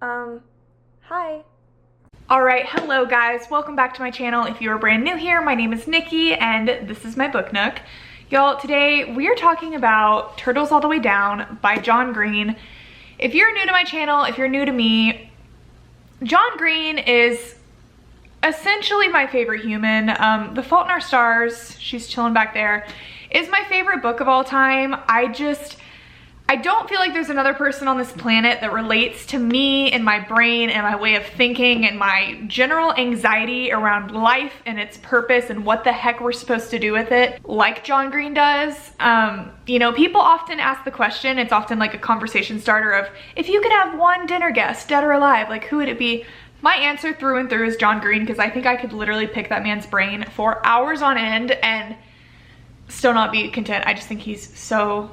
Hi. Alright, hello guys, welcome back to my channel. If you are brand new here, my name is Nikki and this is my book nook. Y'all, today we are talking about Turtles All the Way Down by John Green. If you're new to my channel, if you're new to me, John Green is essentially my favorite human. The Fault in Our Stars, she's chilling back there, is my favorite book of all time. I don't feel like there's another person on this planet that relates to me and my brain and my way of thinking and my general anxiety around life and its purpose and what the heck we're supposed to do with it like John Green does. You know, people often ask the question, it's often like a conversation starter of, if you could have one dinner guest, dead or alive, like who would it be? My answer through and through is John Green, because I think I could literally pick that man's brain for hours on end and still not be content. I just think he's so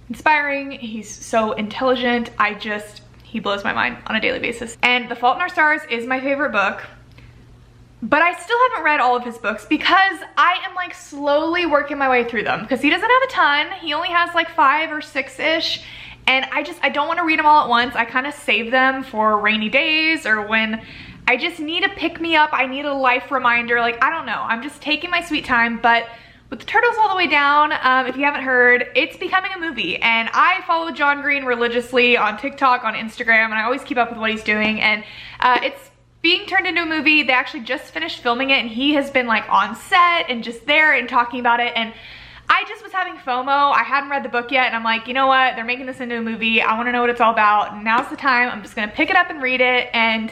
inspiring, he's so intelligent, he blows my mind on a daily basis. And The Fault in Our Stars is my favorite book, but I still haven't read all of his books because I am like slowly working my way through them, because he doesn't have a ton, he only has like 5 or 6-ish, and I don't want to read them all at once. I kind of save them for rainy days or when I just need a pick-me-up, I need a life reminder, like I don't know, I'm just taking my sweet time. But with Turtles All the Way Down, if you haven't heard, it's becoming a movie, and I follow John Green religiously on TikTok, on Instagram, and I always keep up with what he's doing, and it's being turned into a movie. They actually just finished filming it, and he has been like on set and just there and talking about it, and I just was having FOMO. I hadn't read the book yet, and I'm like, you know what, they're making this into a movie, I want to know what it's all about. Now's the time. I'm just gonna pick it up and read it. And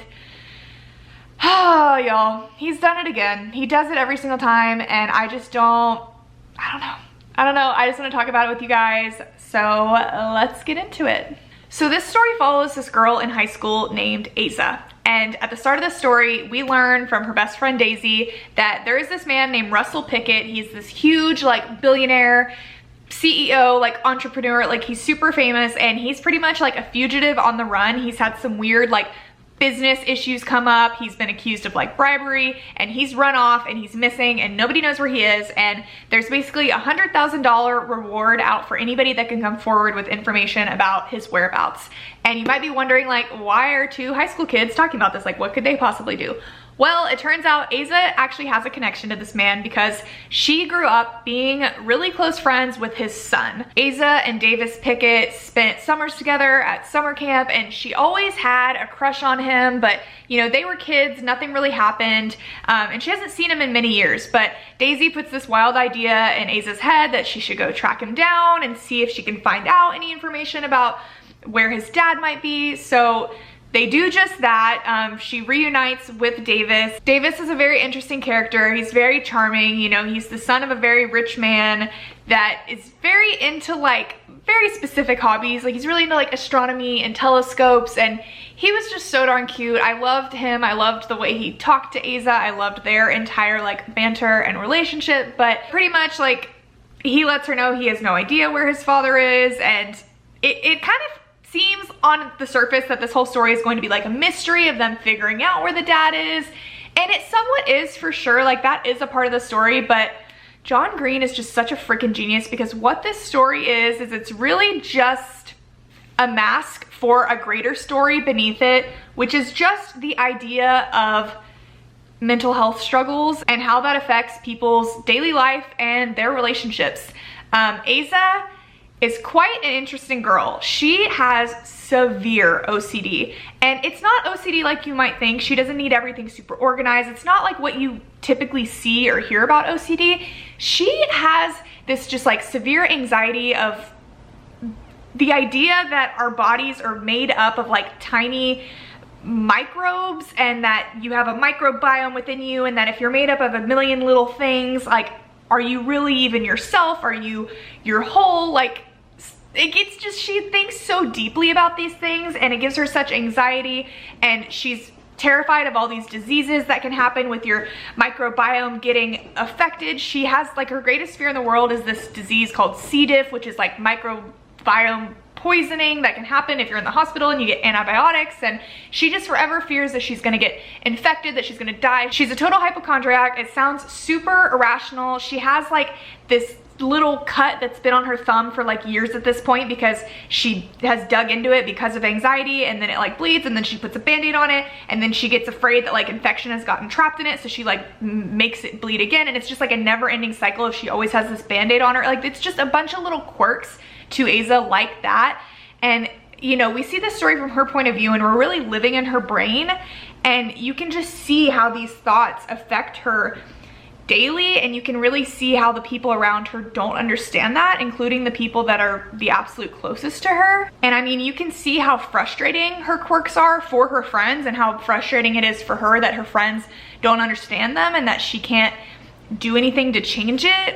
oh, y'all, he's done it again. He does it every single time, and I don't know. I just want to talk about it with you guys, so let's get into it. So this story follows this girl in high school named Asa, and at the start of the story, we learn from her best friend Daisy that there is this man named Russell Pickett. He's this huge like billionaire, CEO, like entrepreneur, like he's super famous, and he's pretty much like a fugitive on the run. He's had some weird like business issues come up. He's been accused of like bribery, and he's run off and he's missing and nobody knows where he is, and there's basically a $100,000 reward out for anybody that can come forward with information about his whereabouts. And you might be wondering, like, why are 2 high school kids talking about this? Like, what could they possibly do? Well, it turns out Asa actually has a connection to this man because she grew up being really close friends with his son. Asa and Davis Pickett spent summers together at summer camp, and she always had a crush on him, but you know, they were kids, nothing really happened, and she hasn't seen him in many years. But Daisy puts this wild idea in Asa's head that she should go track him down and see if she can find out any information about where his dad might be. So they do just that. She reunites with Davis. Davis is a very interesting character. He's very charming. You know, he's the son of a very rich man that is very into like very specific hobbies. Like he's really into like astronomy and telescopes, and he was just so darn cute. I loved him. I loved the way he talked to Asa. I loved their entire like banter and relationship, but pretty much like he lets her know he has no idea where his father is, and it kind of seems on the surface that this whole story is going to be like a mystery of them figuring out where the dad is, and it somewhat is for sure. Like that is a part of the story, but John Green is just such a freaking genius, because what this story is it's really just a mask for a greater story beneath it, which is just the idea of mental health struggles and how that affects people's daily life and their relationships. Asa is quite an interesting girl. She has severe OCD, and it's not OCD like you might think. She doesn't need everything super organized. It's not like what you typically see or hear about OCD. She has this just like severe anxiety of the idea that our bodies are made up of like tiny microbes, and that you have a microbiome within you, and that if you're made up of a million little things, like, are you really even yourself? Are you your whole? Like, it's just, she thinks so deeply about these things, and it gives her such anxiety, and she's terrified of all these diseases that can happen with your microbiome getting affected. She has like, her greatest fear in the world is this disease called C. diff, which is like microbiome poisoning that can happen if you're in the hospital and you get antibiotics, and she just forever fears that she's gonna get infected, that she's gonna die. She's a total hypochondriac. It sounds super irrational. She has like this little cut that's been on her thumb for like years at this point because she has dug into it because of anxiety, and then it like bleeds, and then she puts a band-aid on it, and then she gets afraid that like infection has gotten trapped in it, so she like makes it bleed again, and it's just like a never-ending cycle if she always has this band-aid on her. Like, it's just a bunch of little quirks to Aza like that. And you know, we see this story from her point of view, and we're really living in her brain, and you can just see how these thoughts affect her daily, and you can really see how the people around her don't understand that, including the people that are the absolute closest to her. And I mean, you can see how frustrating her quirks are for her friends, and how frustrating it is for her that her friends don't understand them and that she can't do anything to change it.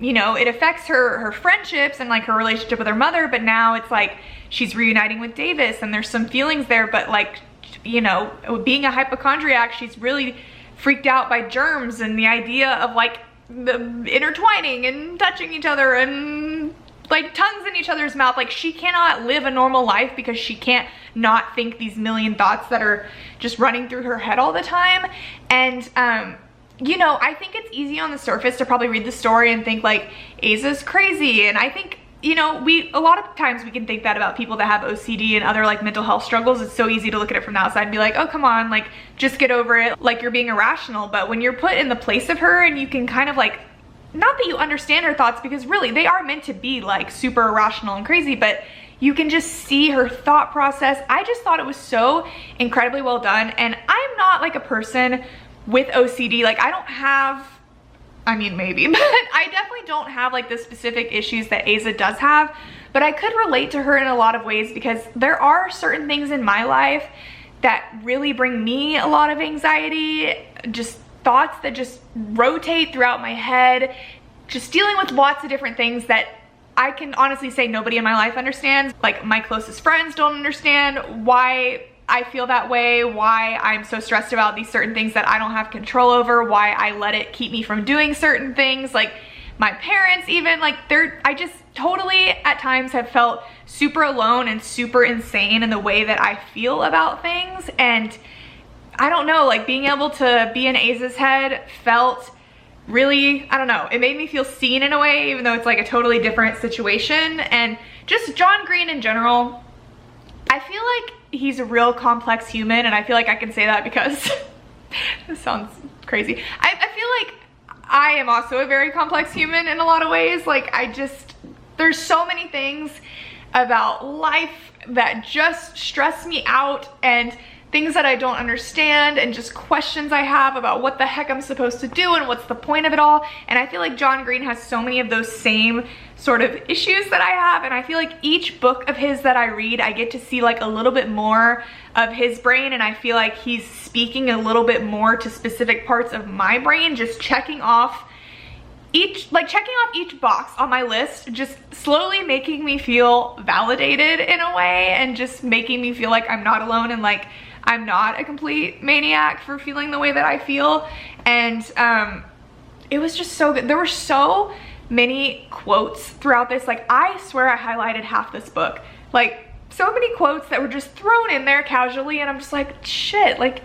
You know, it affects her friendships and like her relationship with her mother, but now it's like she's reuniting with Davis, and there's some feelings there, but like, you know, being a hypochondriac, she's really freaked out by germs and the idea of like the intertwining and touching each other and like tongues in each other's mouth. Like, she cannot live a normal life because she can't not think these million thoughts that are just running through her head all the time. And you know, I think it's easy on the surface to probably read the story and think like Aza's crazy, and I think, you know, a lot of times we can think that about people that have OCD and other like mental health struggles. It's so easy to look at it from the outside and be like, oh, come on, like, just get over it, like you're being irrational. But when you're put in the place of her, and you can kind of like, not that you understand her thoughts, because really they are meant to be like super irrational and crazy, but you can just see her thought process. I just thought it was so incredibly well done. And I'm not like a person with OCD. Like, I don't have, I mean, maybe, but I definitely don't have like the specific issues that Aza does have, but I could relate to her in a lot of ways, because there are certain things in my life that really bring me a lot of anxiety, just thoughts that just rotate throughout my head, just dealing with lots of different things that I can honestly say nobody in my life understands. Like, my closest friends don't understand why I feel that way, why I'm so stressed about these certain things that I don't have control over, why I let it keep me from doing certain things. Like, my parents even, like, I just totally at times have felt super alone and super insane in the way that I feel about things. And I don't know, like, being able to be in Aza's head felt really, I don't know, it made me feel seen in a way, even though it's like a totally different situation. And just John Green in general, I feel like he's a real complex human, and I feel like I can say that because this sounds crazy. I feel like I am also a very complex human in a lot of ways. Like, there's so many things about life that just stress me out, and things that I don't understand, and just questions I have about what the heck I'm supposed to do and what's the point of it all. And I feel like John Green has so many of those same sort of issues that I have, and I feel like each book of his that I read, I get to see like a little bit more of his brain, and I feel like he's speaking a little bit more to specific parts of my brain, just checking off each box on my list, just slowly making me feel validated in a way, and just making me feel like I'm not alone, and like I'm not a complete maniac for feeling the way that I feel. And it was just so good. There were so many quotes throughout this. Like, I swear I highlighted half this book. Like, so many quotes that were just thrown in there casually, and I'm just like, shit, like,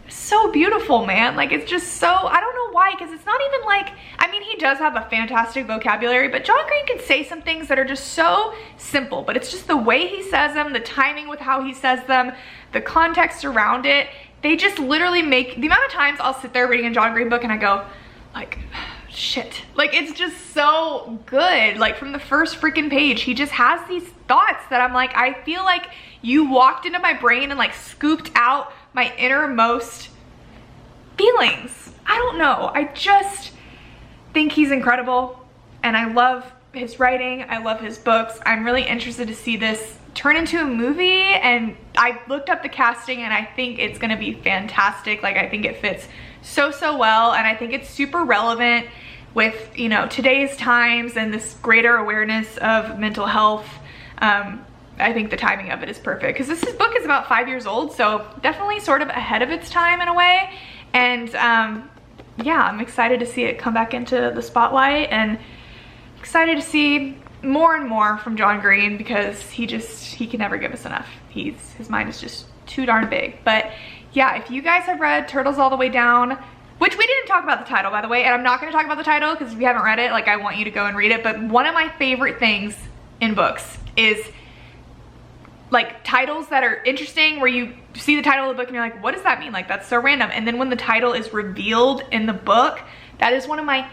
so beautiful, man. Like, it's just so, I don't know why, because it's not even like, I mean, he does have a fantastic vocabulary, but John Green can say some things that are just so simple, but it's just the way he says them, the timing with how he says them, the context around it. They just literally make, the amount of times I'll sit there reading a John Green book and I go, like, shit. Like, it's just so good. Like, from the first freaking page, he just has these thoughts that I'm like, I feel like you walked into my brain and like scooped out my innermost feelings. I don't know. I just think he's incredible, and I love his writing. I love his books. I'm really interested to see this turn into a movie, and I looked up the casting, and I think it's gonna be fantastic. Like, I think it fits so well, and I think it's super relevant with, you know, today's times and this greater awareness of mental health. I think the timing of it is perfect, because this book is about 5 years old, so definitely sort of ahead of its time in a way. And yeah, I'm excited to see it come back into the spotlight, and excited to see more and more from John Green, because he can never give us enough. His mind is just too darn big. But yeah, if you guys have read Turtles All the Way Down, which we didn't talk about the title, by the way, and I'm not gonna talk about the title because if you haven't read it, like, I want you to go and read it, but one of my favorite things in books is like titles that are interesting, where you see the title of the book and you're like, what does that mean? Like, that's so random. And then when the title is revealed in the book, that is one of my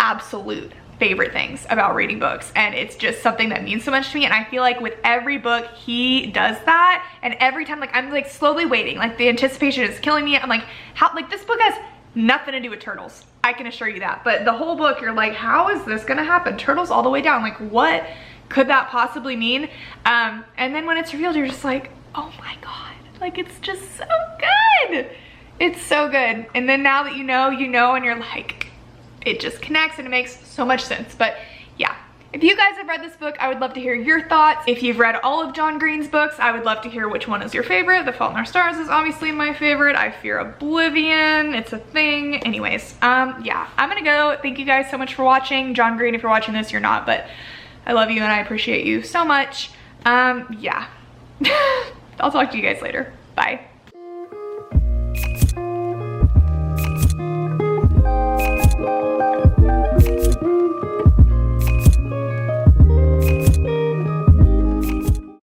absolute favorite things about reading books, and it's just something that means so much to me. And I feel like with every book he does that, and every time, like, I'm like slowly waiting, like the anticipation is killing me. I'm like, how, like, this book has nothing to do with turtles, I can assure you that, but the whole book you're like, how is this gonna happen? Turtles all the way down, like, what could that possibly mean? And then when it's revealed, you're just like, oh my god, like, it's just so good. It's so good. And then now that you know, and you're like, it just connects and it makes so much sense. But yeah, if you guys have read this book, I would love to hear your thoughts. If you've read all of John Green's books, I would love to hear which one is your favorite. The Fault in Our Stars is obviously my favorite. I Fear Oblivion, it's a thing. Anyways, yeah, I'm gonna go. Thank you guys so much for watching. John Green, if you're watching this, you're not, but I love you and I appreciate you so much. Yeah. I'll talk to you guys later. Bye.